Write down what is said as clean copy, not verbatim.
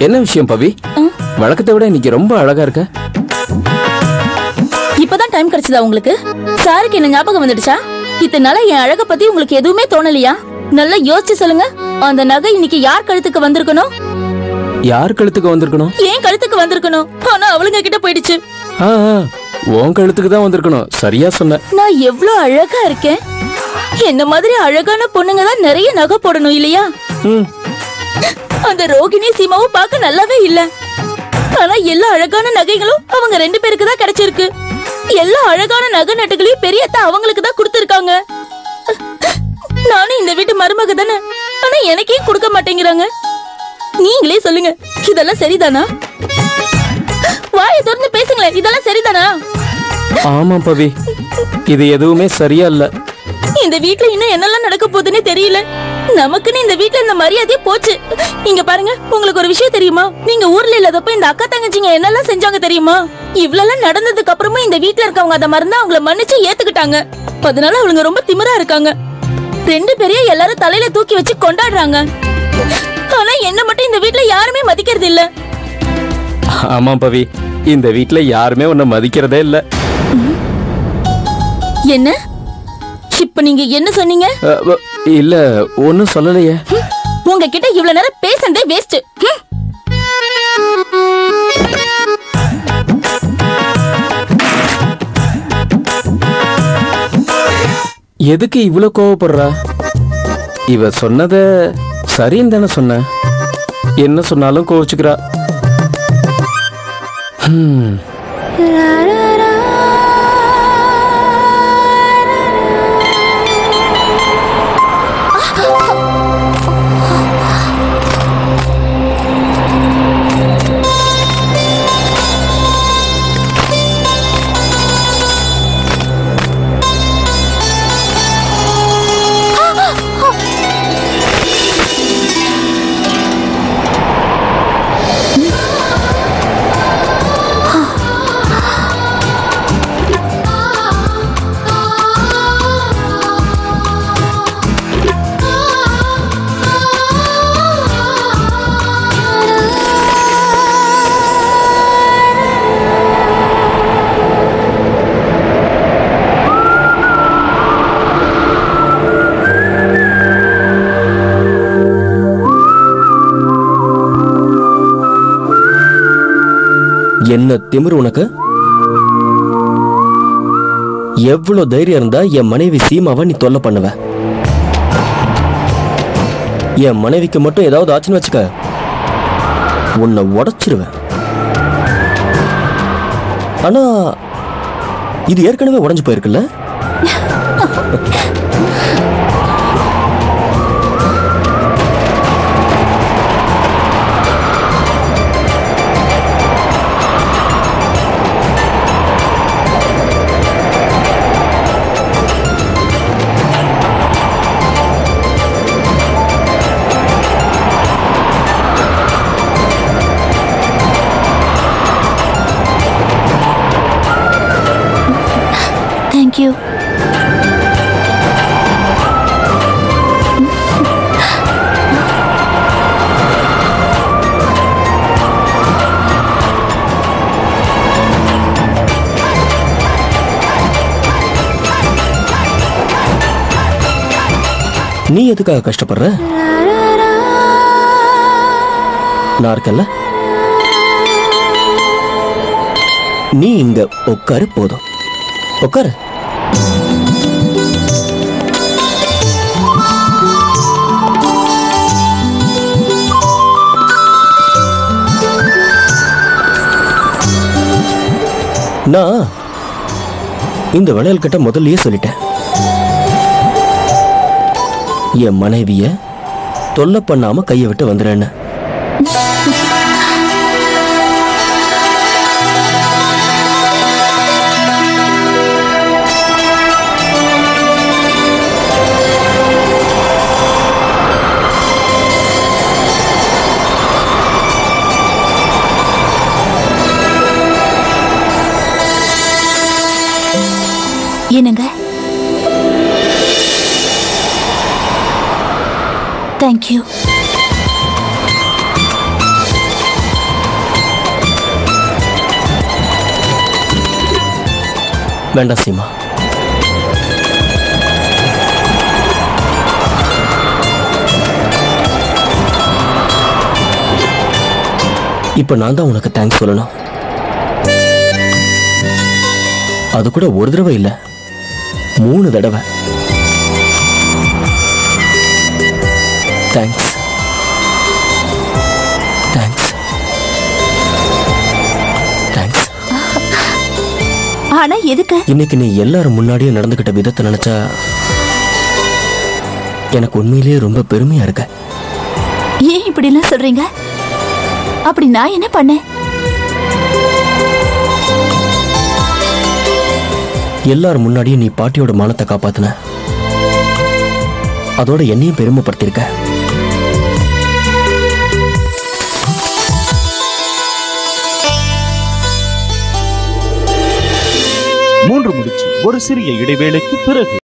என்ன விஷயம் பவி? வழக்கத்தை விட இன்னைக்கு ரொம்ப அழகா இருக்க. இப்பதான் டைம் கிடைச்சதா உங்களுக்கு? சாருக்கு என்ன ஞாபகம் வந்துடுச்சா? இத்தனால என் அழக பத்தி உங்களுக்கு எதுவுமே தோணலையா? நல்லா யோசிச்சு சொல்லுங்க. அந்த நகை இன்னைக்கு யார் கழுத்துக்கு வந்திருக்கணும்? யார் கழுத்துக்கு வந்திருக்கணும்? ஏன் கழுத்துக்கு வந்திருக்கணும்? ஆனா அவளுங்க கிட்ட போயிடுச்சு. உன் கழுத்துக்கு தான் வந்திருக்கணும். சரியா சொன்ன. நான் எவ்வளவு அழகா இருக்கேன். என்ன மாதிரி அழகான பொண்ணுங்க தான் நிறைய நகை போடணும் இல்லையா? அந்த ரோகிணி சீமாவும் பார்க்க நல்லாவே இல்ல. ஆனா எல்லா அழகான நகைகளும் அவங்க 2 பேருக்கு தான் கிடைச்சிருக்கு. எல்லா அழகான நகை நட்டுகளையும் பெரியத்தா அவங்களுக்கு தான் கொடுத்திருக்காங்க. நானும் இந்த வீட்டு மருமக தானே. ஆனா எனக்கே கொடுக்க மாட்டேங்கிறாங்க. நீங்களே சொல்லுங்க, இதெல்லாம் சரிதானா? வாயை திறந்து பேசுங்களேன். இதெல்லாம் சரிதானா? ஆமா பவி, இது எதுவுமே சரியா இல்ல. இந்த வீட்ல இன்னும் என்னெல்லாம் நடக்க போகுதுன்னு தெரியல. நமக்குன்னு இந்த வீட்ல இந்த மரியாதையே போச்சு. இங்க பாருங்க, உங்களுக்கு ஒரு விஷயம் தெரியுமா? நீங்க ஊர்ல இல்லாதப்ப இந்த அக்கா தங்கச்சிங்க என்னெல்லாம் செஞ்சாங்க தெரியுமா? இவ்வளவு நடந்ததுக்கு அப்புறமும் இந்த வீட்ல இருக்கவங்க அதை மறந்து அவங்கள மன்னிச்சு ஏத்துக்கிட்டாங்க. அதனால அவளுங்க ரொம்ப திமிரா இருக்காங்க. 2 பேரையும் எல்லாரும் தலையில தூக்கி வச்சு கொண்டாடுறாங்க. ஆனா என்ன மட்டும் இந்த வீட்ல யாருமே மதிக்கிறது இல்ல. ஆமா பவி, இந்த வீட்ல யாருமே உன்னை மதிக்கிறதே இல்ல. என்ன? இப்ப நீங்க என்ன சொன்னீங்க? இல்ல, ஒன்னும் சொல்லலையே. உங்ககிட்ட இவ்வளவு நேரம் பேசுறதே வேஸ்ட். எதுக்கு இவ்வளவு கோவப்படுறா? இவ சொன்னத சரின்னு தானே சொன்ன. என்ன சொன்னாலும் கோவிச்சுக்கிறா. என்ன திமிரு உனக்கு? எவ்வளவு தைரியம் இருந்தா என் மனைவி சீமாவை நீ தொல்லை பண்ணுவ? என் மனைவிக்கு மட்டும் ஏதாவது ஆச்சுன்னு வச்சுக்க, உன்னை உடைச்சிருவேன். ஆனா இது ஏற்கனவே உடைஞ்சு போயிருக்குல்ல? Thank you. நீ எதுக்காக கஷ்டப்படுற? நான் இருக்கல. நீ இங்க உட்காரு, போதும். உட்காரு. நான் இந்த வளையல் கிட்ட முதல்லயே சொல்லிட்டேன், என் மனைவிய தொல்லை பண்ணாம கையை விட்டு வந்துடுறேன்னு. என்னங்க? தேங்க்யூ. வேண்டாம் சீமா. இப்ப நான் தான் உனக்கு தேங்க்ஸ் சொல்லணும். அது கூட ஒரு தடவை இல்ல, 3 தடவை. Thanks thanks thanks. ஆனா எதுக்கு? இன்னைக்கு நீ எல்லாரும் முன்னாடியே நடந்துகிட்ட விதத்தை நினைச்சா எனக்கு உண்மையிலேயே ரொம்ப பெருமையா இருக்க. ஏன் இப்படி எல்லாம் சொல்றீங்க? அப்படி நான் என்ன பண்ணேன்? எல்லாரும் முன்னாடியே நீ பாட்டியோட மானத்தை காப்பாத்தின, அதோட என்னையும் பெருமைப்படுத்திருக்க. மூன்று முடிச்சு ஒரு சிறிய இடைவேளைக்கு பிறகு